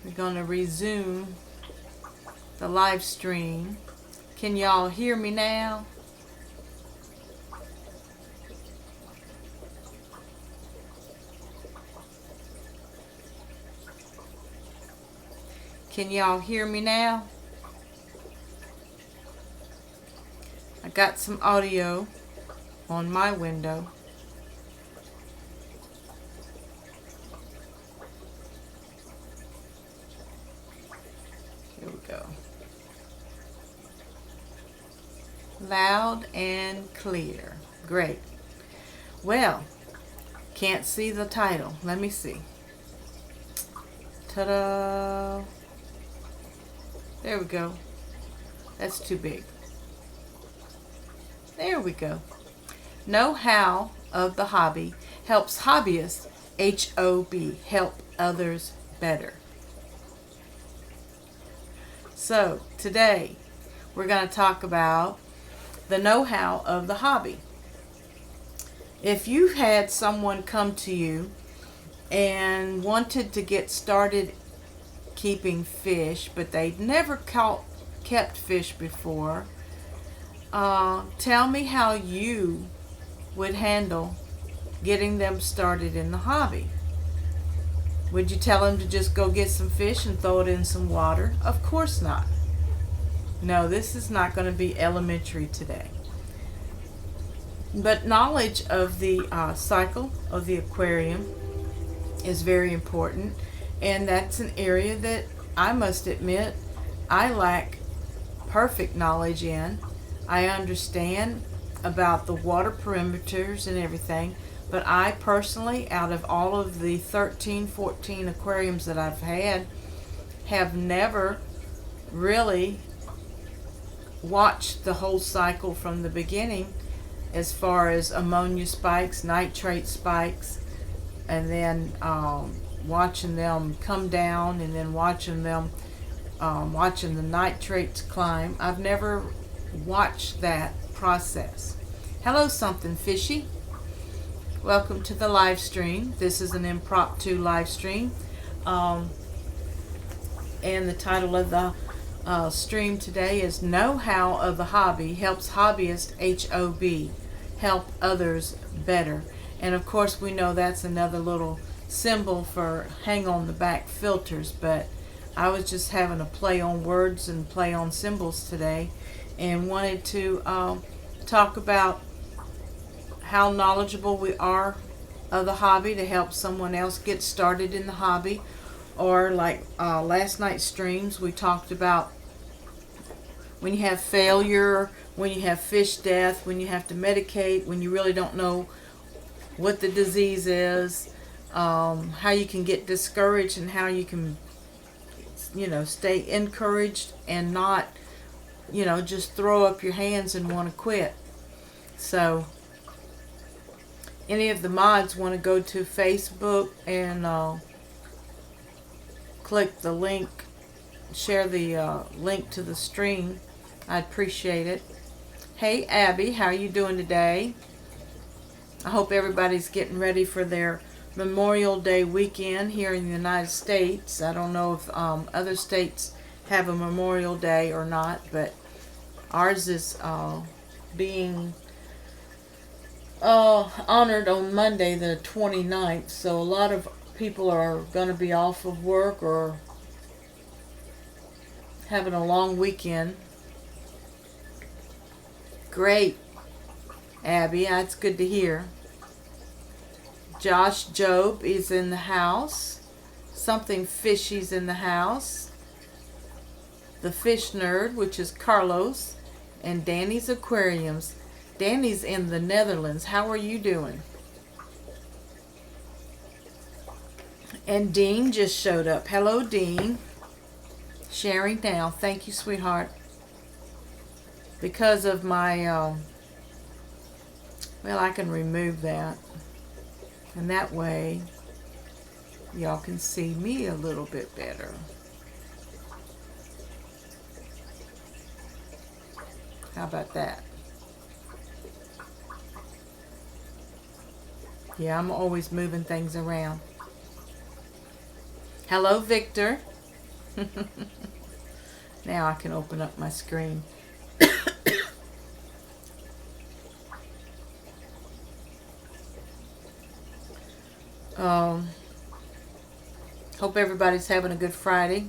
We're going to resume the live stream. Can y'all hear me now? Can y'all hear me now? I got some audio on my window. Here we go. Loud and clear. Great. Well, can't see the title. Let me see. Ta-da! There we go. That's too big. There we go. Know-how of the hobby helps hobbyists, HOB, help others better. So today we're going to talk about the know-how of the hobby. If you've had someone come to you and wanted to get started keeping fish, but they'd never kept fish before, tell me how you would handle getting them started in the hobby. Would you tell them to just go get some fish and throw it in some water? Of course not. No, this is not going to be elementary today. But knowledge of the cycle of the aquarium is very important, and that's an area that I must admit I lack perfect knowledge in. I understand about the water perimeters and everything, but I personally, out of all of the 13, 14 aquariums that I've had, have never really watched the whole cycle from the beginning, as far as ammonia spikes, nitrate spikes, and then watching them come down, and then watching the nitrates climb. I've never watched that process. Hello, something fishy. Welcome to the live stream. This is an impromptu live stream, and the title of the stream today is Know-how of the Hobby Helps Hobbyists, HOB, Help Others Better. And of course we know that's another little symbol for hang on the back filters, but I was just having a play on words and play on symbols today, and wanted to talk about how knowledgeable we are of the hobby to help someone else get started in the hobby. Or like last night's streams, we talked about when you have failure, when you have fish death, when you have to medicate, when you really don't know what the disease is, how you can get discouraged, and how you can, stay encouraged and not, just throw up your hands and want to quit. So any of the mods want to go to Facebook and click the link, share the link to the stream, I'd appreciate it. Hey Abby, how are you doing today? I hope everybody's getting ready for their Memorial Day weekend here in the United States. I don't know if other states have a Memorial Day or not, but ours is being honored on Monday the 29th, so a lot of people are going to be off of work or having a long weekend. Great, Abby, that's good to hear. Josh Job is in the house. Something Fishy's in the house. The Fish Nerd, which is Carlos, and Danny's Aquariums. Danny's in the Netherlands. How are you doing? And Dean just showed up. Hello, Dean. Sharing now. Thank you, sweetheart. Because of my, well, I can remove that. And that way, y'all can see me a little bit better. How about that? Yeah, I'm always moving things around. Hello, Victor. Now I can open up my screen. Hope everybody's having a good Friday.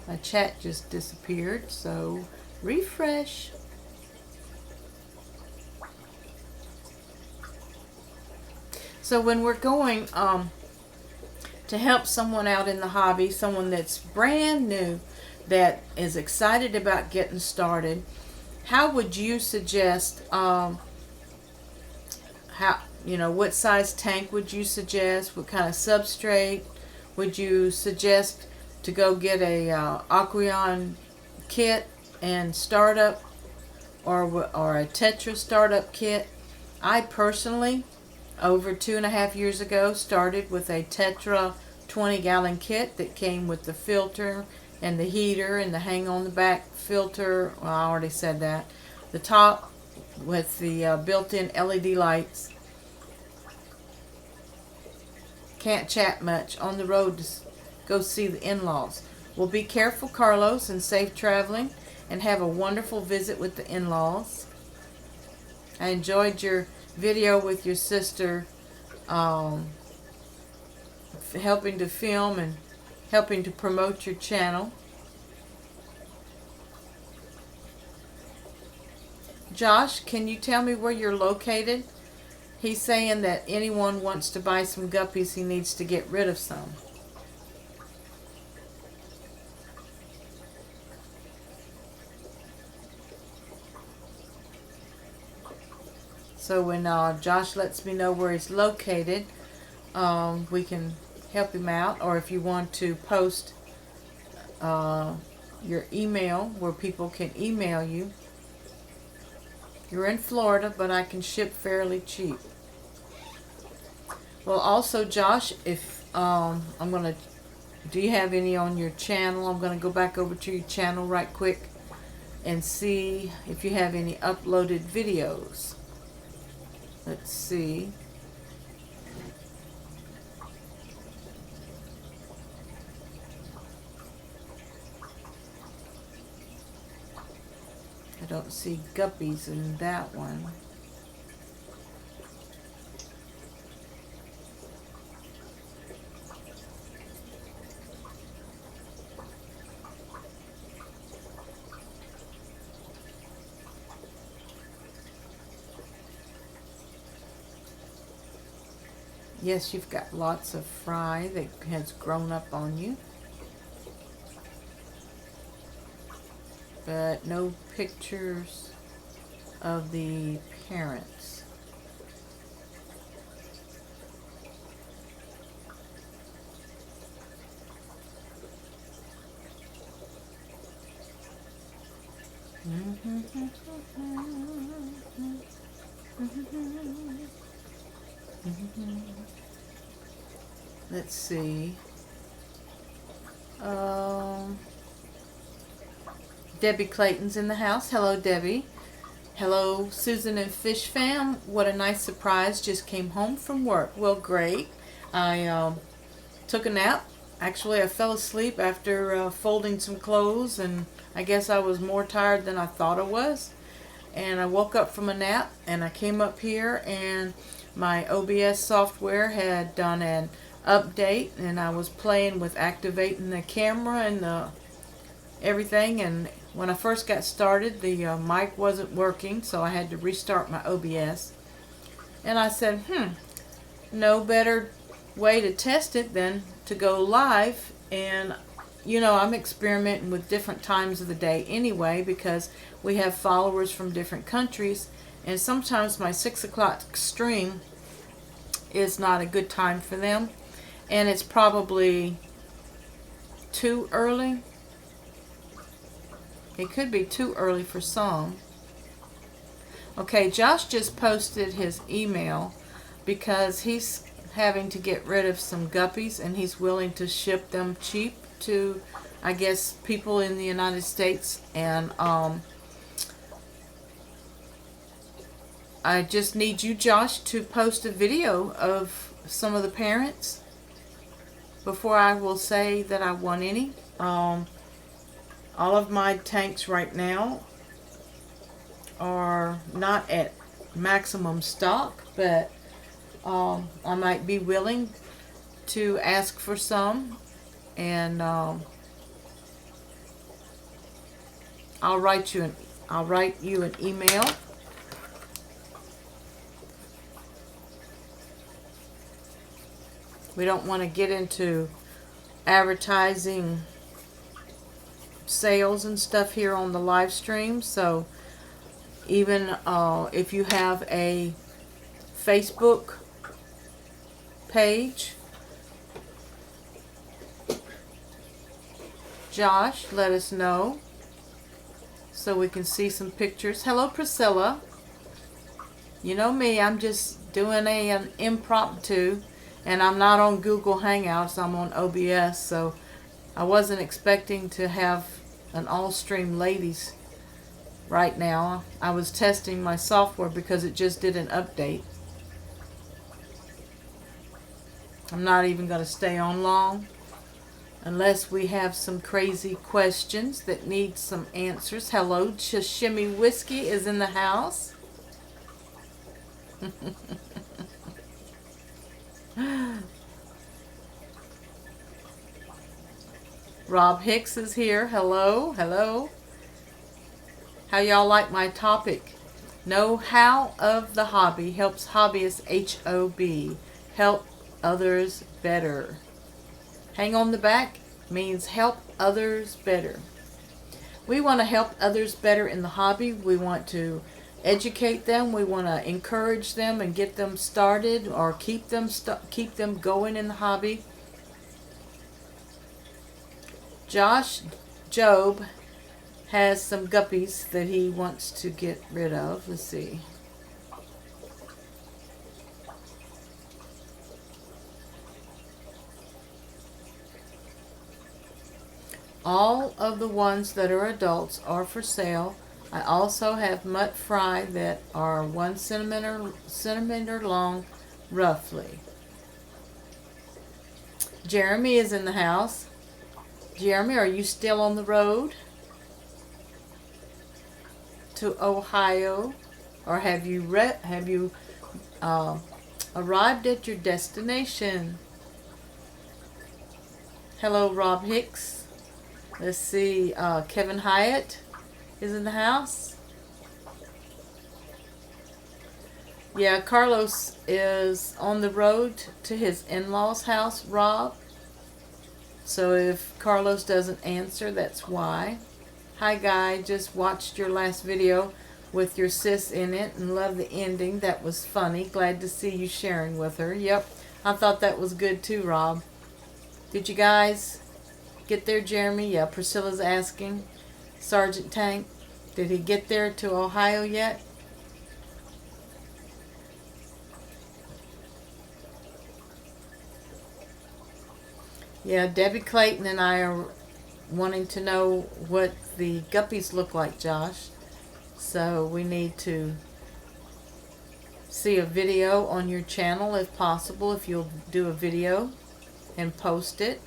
My chat just disappeared, so refresh. So when we're going to help someone out in the hobby, someone that's brand new, that is excited about getting started, how would you suggest, what size tank would you suggest? What kind of substrate would you suggest to go get a Aquarium kit and startup, or a Tetra startup kit? I personally, over 2.5 years ago, started with a Tetra 20-gallon kit that came with the filter and the heater and the hang on the back filter. Well, I already said that. The top with the built-in LED lights. Can't chat much. On the road to go see the in-laws. Well, be careful, Carlos, and safe traveling, and have a wonderful visit with the in-laws. I enjoyed your video with your sister, helping to film and helping to promote your channel. Josh, can you tell me where you're located? He's saying that anyone wants to buy some guppies, he needs to get rid of some. So when Josh lets me know where he's located, we can help him out. Or if you want to post your email where people can email you. You're in Florida, but I can ship fairly cheap. Well, also, Josh, if do you have any on your channel? I'm going to go back over to your channel right quick and see if you have any uploaded videos. Let's see. I don't see guppies in that one. Yes, you've got lots of fry that has grown up on you. But no pictures of the parents. Let's see. Debbie Clayton's in the house. Hello, Debbie. Hello, Susan and Fish Fam. What a nice surprise. Just came home from work. Well, great. I took a nap. Actually, I fell asleep after folding some clothes, and I guess I was more tired than I thought I was. And I woke up from a nap, and I came up here, and my OBS software had done an update, and I was playing with activating the camera and the everything. And when I first got started, the mic wasn't working, so I had to restart my OBS. And I said, no better way to test it than to go live. And you know, I'm experimenting with different times of the day anyway, because we have followers from different countries, and sometimes my 6 o'clock stream is not a good time for them, and it's probably too early. It could be too early for some. Okay, Josh just posted his email because he's having to get rid of some guppies, and he's willing to ship them cheap to, I guess, people in the United States. And I just need you, Josh, to post a video of some of the parents before I will say that I won any. All of my tanks right now are not at maximum stock, but I might be willing to ask for some, and I'll write you an email. We don't want to get into advertising sales and stuff here on the live stream, so even if you have a Facebook page, Josh, let us know so we can see some pictures. Hello, Priscilla. You know me, I'm just doing an impromptu, and I'm not on Google Hangouts, I'm on OBS, so I wasn't expecting to have an all-stream ladies right now. I was testing my software because it just did an update. I'm not even going to stay on long unless we have some crazy questions that need some answers. Hello, Shimmy Whiskey is in the house. Rob Hicks is here. Hello, hello. How y'all like my topic? Know-how of the hobby helps hobbyists, HOB, help others better. Hang on the back means help others better. We want to help others better in the hobby. We want to educate them. We want to encourage them and get them started, or keep them going in the hobby. Josh Job has some guppies that he wants to get rid of. Let's see. All of the ones that are adults are for sale. I also have mutt fry that are 1 centimeter long, roughly. Jeremy is in the house. Jeremy, are you still on the road to Ohio, or have you arrived at your destination? Hello, Rob Hicks. Let's see, Kevin Hyatt is in the house. Yeah, Carlos is on the road to his in-laws' house, Rob. So if Carlos doesn't answer, that's why. Hi, Guy. Just watched your last video with your sis in it and love the ending. That was funny. Glad to see you sharing with her. Yep, I thought that was good too, Rob. Did you guys get there, Jeremy? Yeah, Priscilla's asking. Sergeant Tank, did he get there to Ohio yet? Yeah, Debbie Clayton and I are wanting to know what the guppies look like, Josh. So we need to see a video on your channel if possible, if you'll do a video and post it.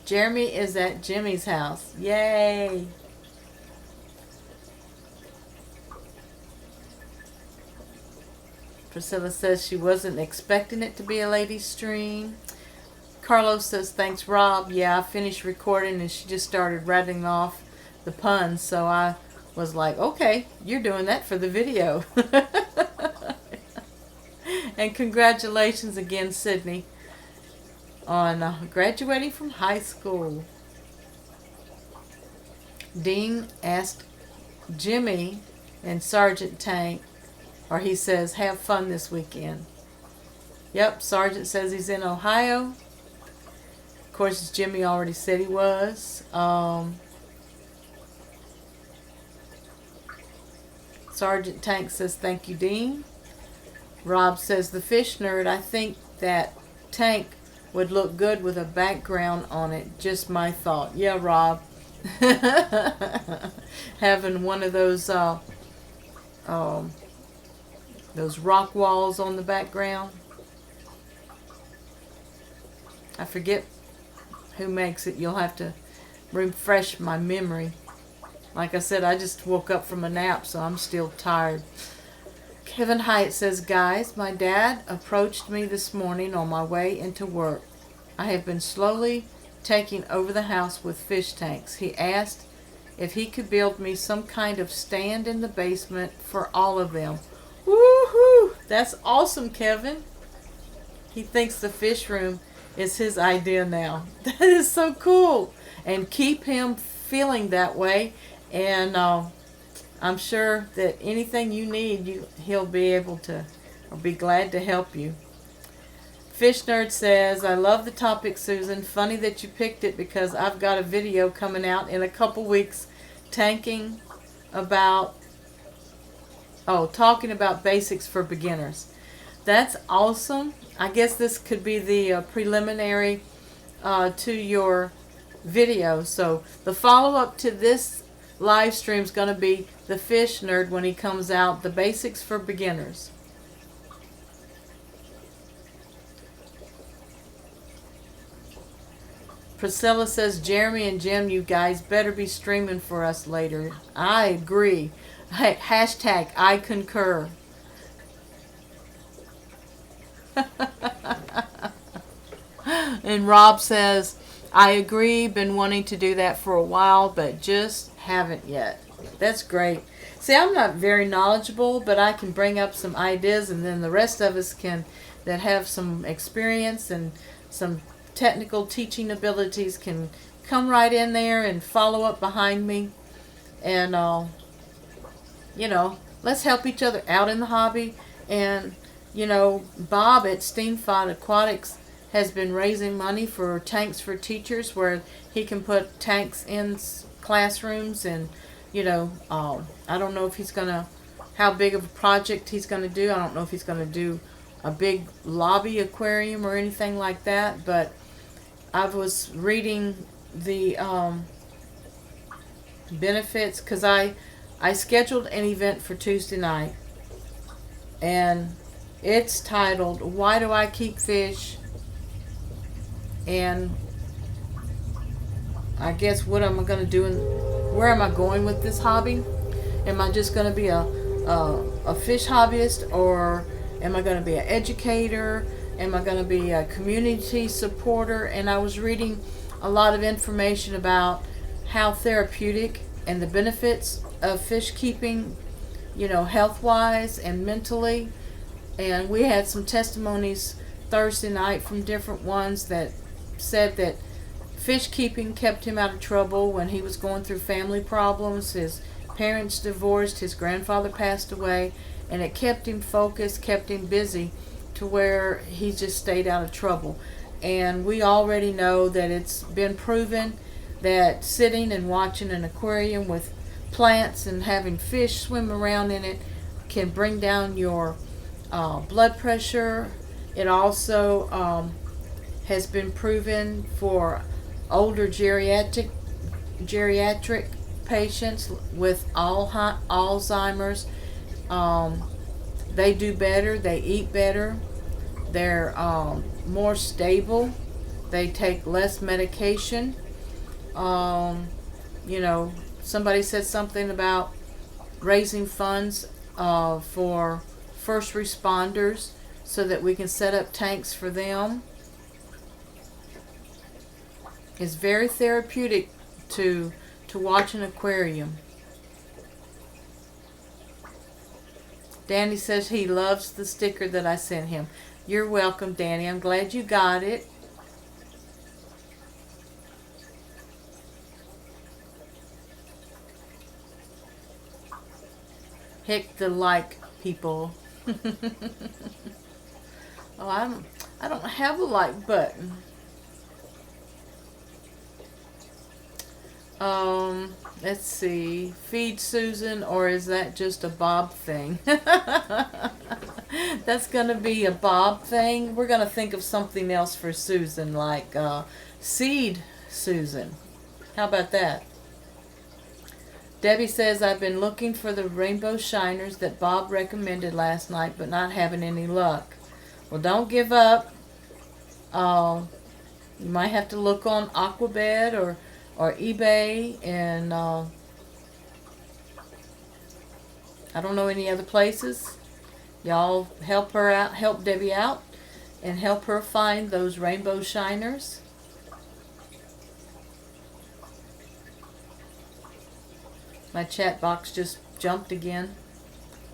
Jeremy is at Jimmy's house. Yay! Priscilla says she wasn't expecting it to be a ladies stream. Carlos says, thanks, Rob. Yeah, I finished recording and she just started rattling off the puns. So I was like, okay, you're doing that for the video. And congratulations again, Sydney, on graduating from high school. Dean asked Jimmy and Sergeant Tank, or he says, have fun this weekend. Yep, Sergeant says he's in Ohio. Of course, Jimmy already said he was. Sergeant Tank says, thank you, Dean. Rob says, the fish nerd, I think that tank would look good with a background on it. Just my thought. Yeah, Rob. Having one of those those rock walls on the background. I forget who makes it. You'll have to refresh my memory. Like I said, I just woke up from a nap, so I'm still tired. Kevin Hyatt says, guys, my dad approached me this morning on my way into work. I have been slowly taking over the house with fish tanks. He asked if he could build me some kind of stand in the basement for all of them. Woohoo! That's awesome, Kevin. He thinks the fish room is his idea now. That is so cool. And keep him feeling that way. And I'm sure that anything you need, he'll be able to, or be glad to help you. Fish Nerd says, I love the topic, Susan. Funny that you picked it because I've got a video coming out in a couple weeks talking about basics for beginners. That's awesome. I guess this could be the preliminary to your video. So the follow-up to this live stream is going to be the Fish Nerd when he comes out, the basics for beginners. Priscilla says, Jeremy and Jim, you guys better be streaming for us later. I agree. Hashtag I concur. And Rob says, I agree, been wanting to do that for a while, but just haven't yet. That's great. See, I'm not very knowledgeable, but I can bring up some ideas, and then the rest of us that have some experience and some technical teaching abilities can come right in there and follow up behind me. And, let's help each other out in the hobby. And, Bob at Steamfight Aquatics has been raising money for tanks for teachers, where he can put tanks in classrooms. And I don't know if how big of a project he's going to do. I don't know if he's going to do a big lobby aquarium or anything like that, but I was reading the benefits, because I scheduled an event for Tuesday night, and it's titled, Why Do I Keep Fish? And I guess what am I going to do and where am I going with this hobby? Am I just going to be a fish hobbyist, or am I going to be an educator? Am I going to be a community supporter? And I was reading a lot of information about how therapeutic and the benefits of fish keeping, health-wise and mentally. And we had some testimonies Thursday night from different ones that said that fish keeping kept him out of trouble when he was going through family problems. His parents divorced, his grandfather passed away, and it kept him focused, kept him busy, to where he just stayed out of trouble. And we already know that it's been proven that sitting and watching an aquarium with plants and having fish swim around in it can bring down your blood pressure. It also has been proven for older geriatric patients with Alzheimer's. They do better, they eat better, they're more stable, they take less medication. Somebody said something about raising funds for first responders so that we can set up tanks for them. It's very therapeutic to watch an aquarium. Danny says he loves the sticker that I sent him. You're welcome, Danny. I'm glad you got it. Hit the like, people. Oh, I don't have a like button. Let's see. Feed Susan, or is that just a Bob thing? That's gonna be a Bob thing. We're gonna think of something else for Susan, like Seed Susan. How about that? Debbie says, I've been looking for the rainbow shiners that Bob recommended last night, but not having any luck. Well, don't give up. You might have to look on Aquabed or eBay, and I don't know any other places. Y'all help her out, help Debbie out, and help her find those rainbow shiners. My chat box just jumped again.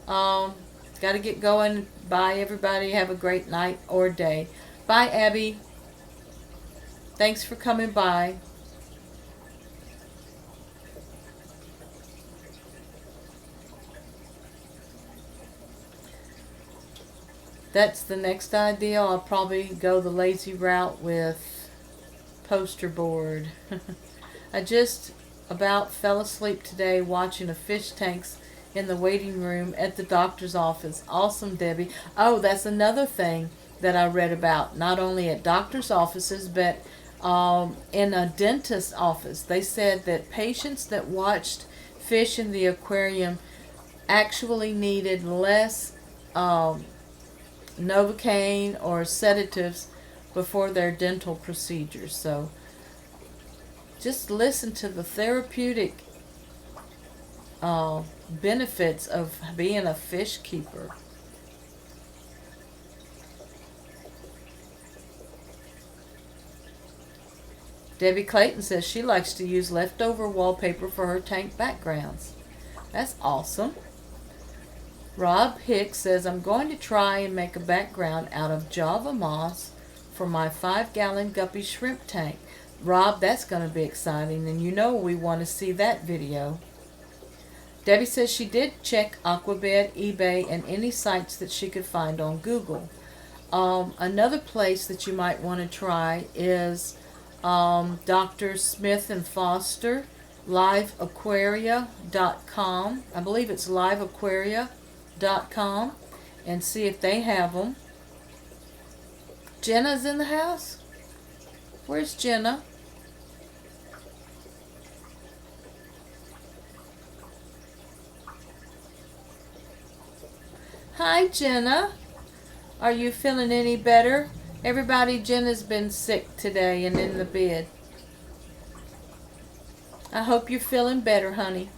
Got to get going. Bye, everybody. Have a great night or day. Bye, Abby. Thanks for coming by. That's the next idea. I'll probably go the lazy route with poster board. I just about fell asleep today watching a fish tanks in the waiting room at the doctor's office. Awesome, Debbie. Oh, that's another thing that I read about. Not only at doctor's offices, but in a dentist's office. They said that patients that watched fish in the aquarium actually needed less Novocaine or sedatives before their dental procedures. So just listen to the therapeutic benefits of being a fish keeper. Debbie Clayton says she likes to use leftover wallpaper for her tank backgrounds. That's awesome. Rob Hicks says, I'm going to try and make a background out of Java moss for my 5-gallon guppy shrimp tank. Rob, that's going to be exciting, and you know we want to see that video. Debbie says she did check Aquabed, eBay, and any sites that she could find on Google. Another place that you might want to try is Dr. Smith and Foster, liveaquaria.com. I believe it's liveaquaria.com, and see if they have them. Jenna's in the house? Where's Jenna? Hi, Jenna. Are you feeling any better? Everybody, Jenna's been sick today and in the bed. I hope you're feeling better, honey.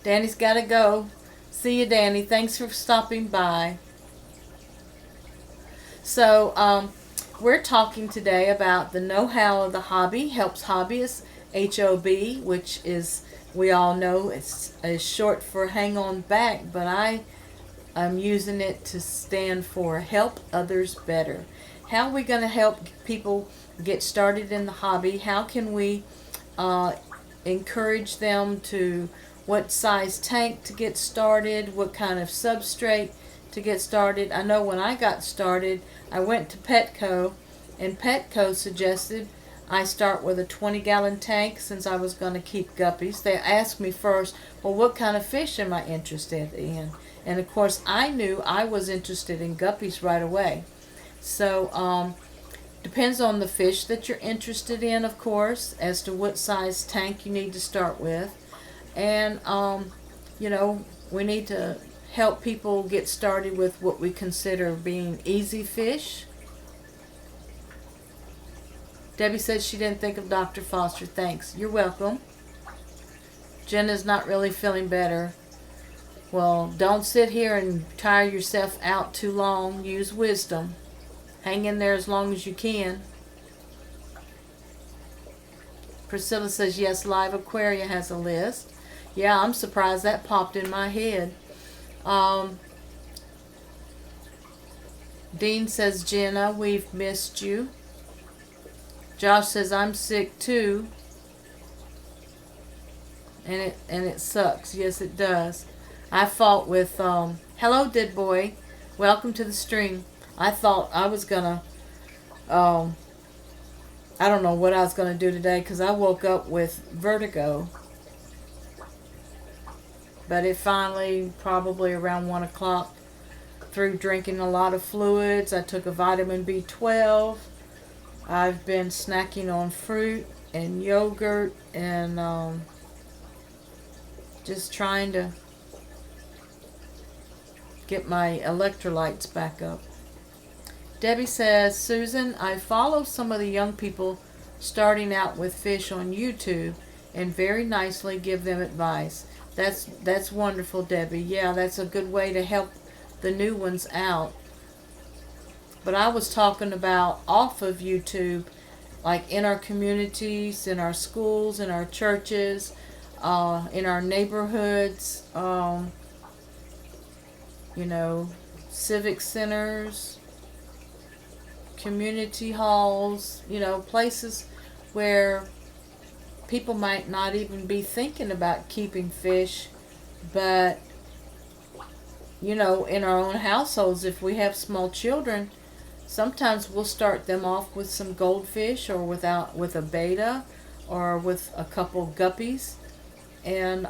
Danny's got to go. See you, Danny. Thanks for stopping by. So, we're talking today about the know-how of the hobby. Helps hobbyists, HOB, which is, we all know, it's short for hang on back, but I'm using it to stand for help others better. How are we going to help people get started in the hobby? How can we encourage them to what size tank to get started, what kind of substrate to get started? I know when I got started, I went to Petco, and Petco suggested I start with a 20-gallon tank since I was going to keep guppies. They asked me first, well, what kind of fish am I interested in? And of course, I knew I was interested in guppies right away. So, depends on the fish that you're interested in, of course, as to what size tank you need to start with. And, you know, we need to help people get started with what we consider being easy fish. Debbie said she didn't think of Dr. Foster. Thanks. You're welcome. Jenna's not really feeling better. Well, don't sit here and tire yourself out too long. Use wisdom. Hang in there as long as you can. Priscilla says, yes, Live Aquaria has a list. Yeah, I'm surprised that popped in my head. Dean says, Jenna, we've missed you. Josh says, I'm sick too. And it sucks. Yes, it does. I fought with, hello, Dead Boy. Welcome to the stream. I thought I was going to, I don't know what I was going to do today because I woke up with vertigo. But it finally, probably around 1 o'clock, through drinking a lot of fluids. I took a vitamin B12. I've been snacking on fruit and yogurt and just trying to get my electrolytes back up. Debbie says, Susan, I follow some of the young people starting out with fish on YouTube and very nicely give them advice. That's wonderful, Debbie. Yeah, that's a good way to help the new ones out. But I was talking about off of YouTube, like in our communities, in our schools, in our churches, in our neighborhoods, civic centers, community halls, places where people might not even be thinking about keeping fish, but in our own households, if we have small children, sometimes we'll start them off with some goldfish or with a betta or with a couple guppies, and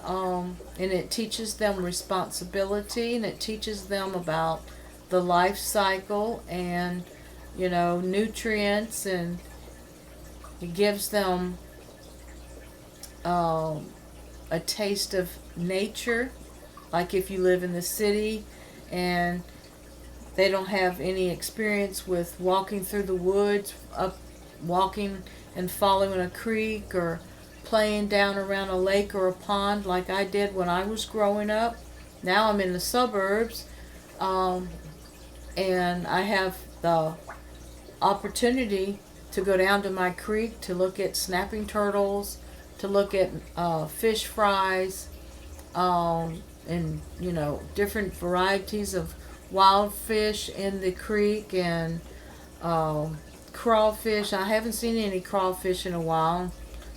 it teaches them responsibility, and it teaches them about the life cycle and nutrients, and it gives them a taste of nature. Like if you live in the city and they don't have any experience with walking through the woods, walking and following a creek, or playing down around a lake or a pond like I did when I was growing up. Now I'm in the suburbs, and I have the opportunity to go down to my creek to look at snapping turtles, to look at fish fries, and different varieties of wild fish in the creek, and crawfish. I haven't seen any crawfish in a while,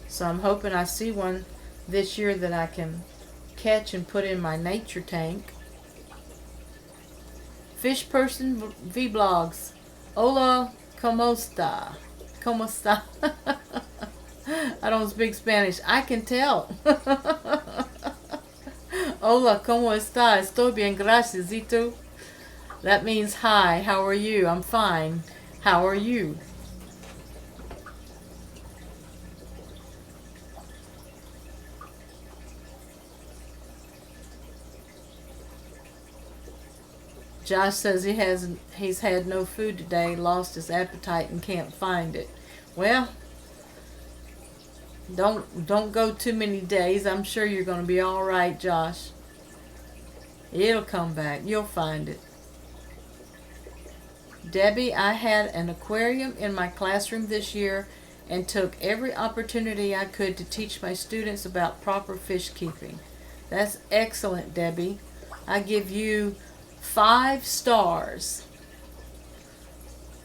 so I'm hoping I see one this year that I can catch and put in my nature tank. Fish Person Vlogs. Hola, ¿cómo está? ¿Cómo está? I don't speak Spanish. I can tell. Hola, ¿cómo está? Estoy bien, gracias. ¿Y tú? That means hi. How are you? I'm fine. How are you? Josh says he's had no food today, lost his appetite and can't find it. Well, don't go too many days. I'm sure you're going to be all right, Josh. It'll come back. You'll find it. Debbie, I had an aquarium in my classroom this year and took every opportunity I could to teach my students about proper fish keeping. That's excellent, Debbie. I give you 5 stars.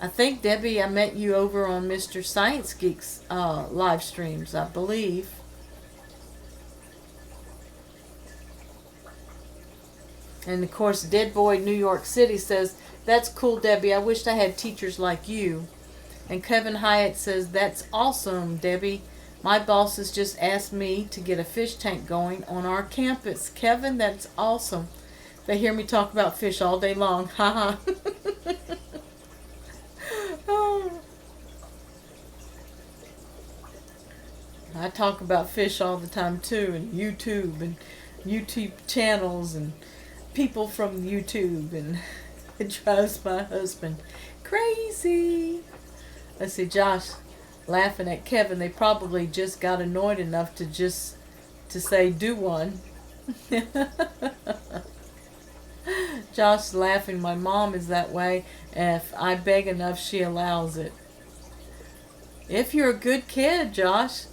I think, Debbie, I met you over on Mr. Science Geek's live streams, I believe. And of course, Dead Boy New York City says, that's cool, Debbie. I wished I had teachers like you. And Kevin Hyatt says, that's awesome, Debbie. My bosses just asked me to get a fish tank going on our campus. Kevin, that's awesome. They hear me talk about fish all day long. Haha. I talk about fish all the time too, and YouTube channels and people from YouTube, and it drives my husband crazy. Let's see, Josh laughing at Kevin. They probably just got annoyed enough to say do one. Josh laughing. My mom is that way. If I beg enough, she allows it. If you're a good kid, Josh,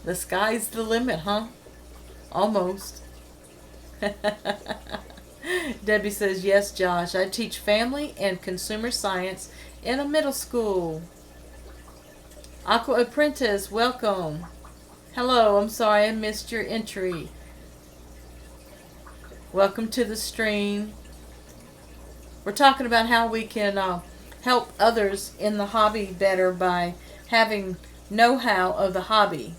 the sky's the limit, huh? Almost. Debbie says, yes, Josh. I teach family and consumer science in a middle school. Aqua Apprentice, welcome. Hello, I'm sorry I missed your entry. Welcome to the stream. We're talking about how we can help others in the hobby better by having know-how of the hobby.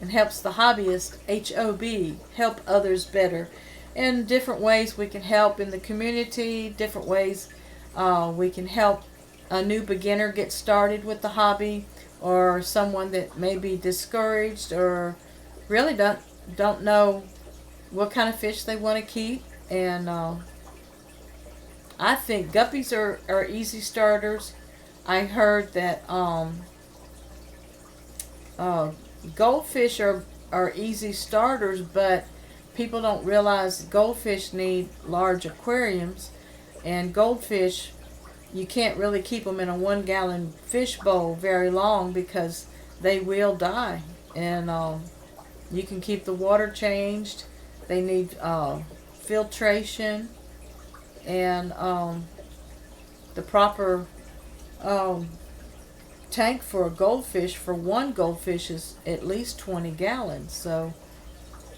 And helps the hobbyist, HOB, help others better. and different ways we can help in the community, different ways we can help a new beginner get started with the hobby, or someone that may be discouraged or really don't know what kind of fish they want to keep. And I think guppies are easy starters. I heard that goldfish are easy starters, but people don't realize goldfish need large aquariums, and goldfish, you can't really keep them in a 1-gallon fish bowl very long because they will die. And you can keep the water changed. They need filtration, and the proper tank for a goldfish, for one goldfish, is at least 20 gallons. So,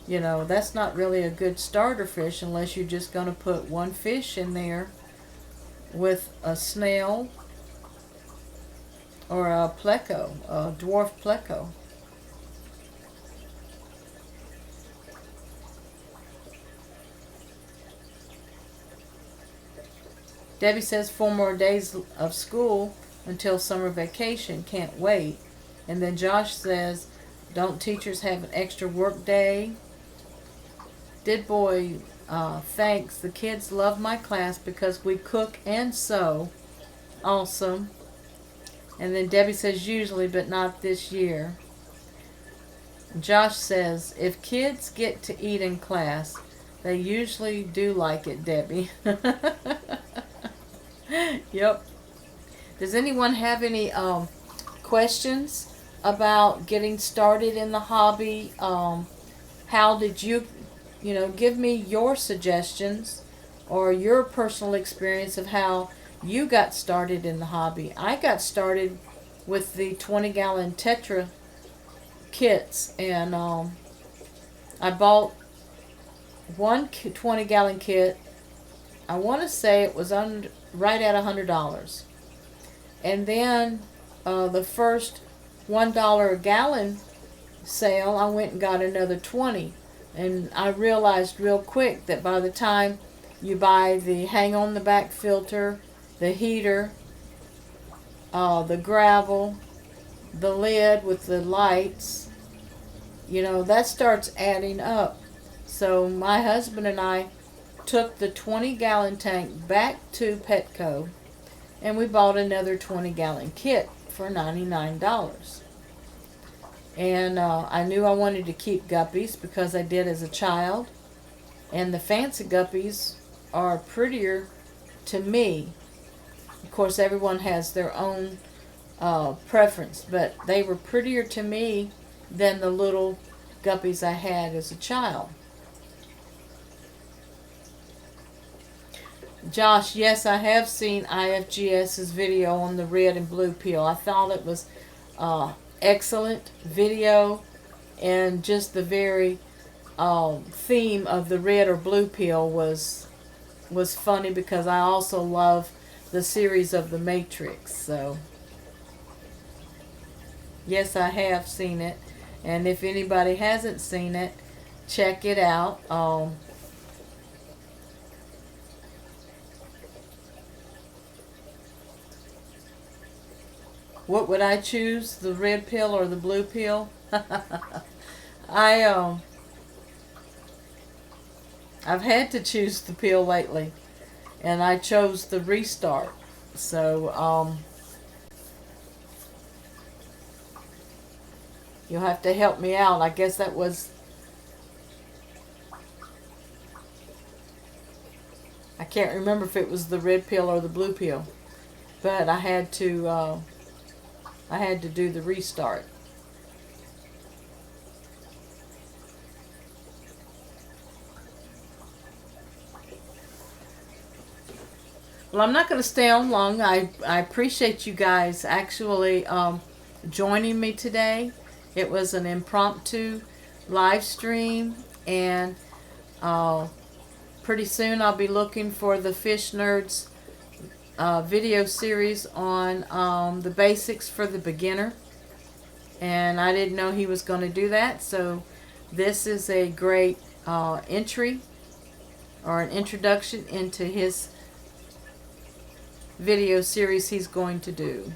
you know, that's not really a good starter fish unless you're just going to put one fish in there with a snail or a pleco, a dwarf pleco. Debbie says 4 more days of school until summer vacation. Can't wait. And then Josh says, don't teachers have an extra work day? Did boy, thanks. The kids love my class because we cook and sew. Awesome. And then Debbie says, usually, but not this year. Josh says, if kids get to eat in class, they usually do like it, Debbie. Yep. Does anyone have any questions about getting started in the hobby? How did you give me your suggestions or your personal experience of how you got started in the hobby. I got started with the 20-gallon Tetra kits, and I bought one 20-gallon kit. I want to say it was right at $100. And then the first $1 a gallon sale, I went and got another 20. And I realized real quick that by the time you buy the hang on the back filter, the heater, the gravel, the lid with the lights, that starts adding up. So my husband and I took the 20-gallon tank back to Petco, and we bought another 20-gallon kit for $99. And I knew I wanted to keep guppies because I did as a child. And the fancy guppies are prettier to me. Of course, everyone has their own preference, but they were prettier to me than the little guppies I had as a child. Josh, yes, I have seen IFGS's video on the red and blue peel. I thought it was excellent video, and just the very theme of the red or blue peel was funny, because I also love the series of The Matrix. So yes, I have seen it, and if anybody hasn't seen it, check it out. What would I choose, the red pill or the blue pill? I've had to choose the pill lately, and I chose the Restart. So you'll have to help me out. I guess that was, I can't remember if it was the red pill or the blue pill, but I had to do the Restart. Well, I'm not going to stay on long. I appreciate you guys actually joining me today. It was an impromptu live stream, and pretty soon I'll be looking for the Fish Nerds video series on the basics for the beginner, and I didn't know he was going to do that, so this is a great entry or an introduction into his video series he's going to do.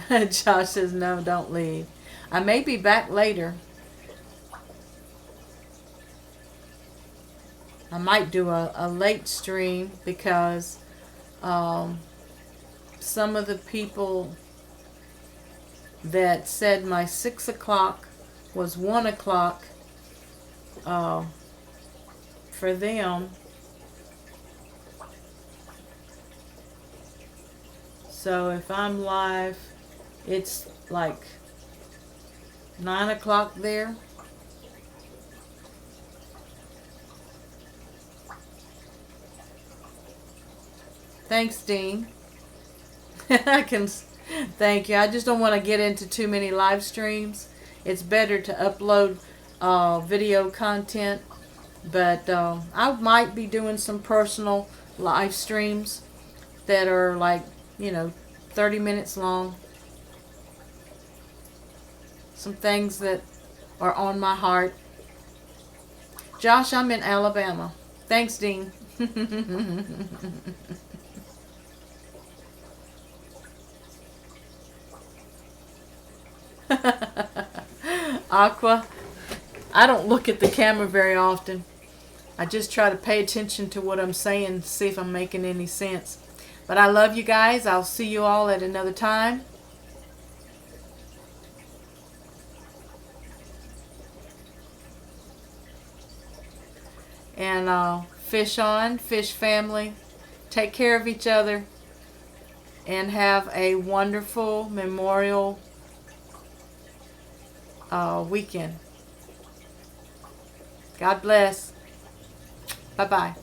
Josh says, no, don't leave. I may be back later. I might do a late stream because some of the people that said my 6 o'clock was 1 o'clock, for them. So if I'm live, it's like 9 o'clock there. Thanks, Dean. Thank you. I just don't want to get into too many live streams. It's better to upload video content, but I might be doing some personal live streams that are like, 30 minutes long. Some things that are on my heart. Josh, I'm in Alabama. Thanks, Dean. Aqua, I don't look at the camera very often. I just try to pay attention to what I'm saying, see if I'm making any sense. But I love you guys. I'll see you all at another time. And fish on, fish family. Take care of each other. And have a wonderful Memorial weekend. God bless. Bye-bye.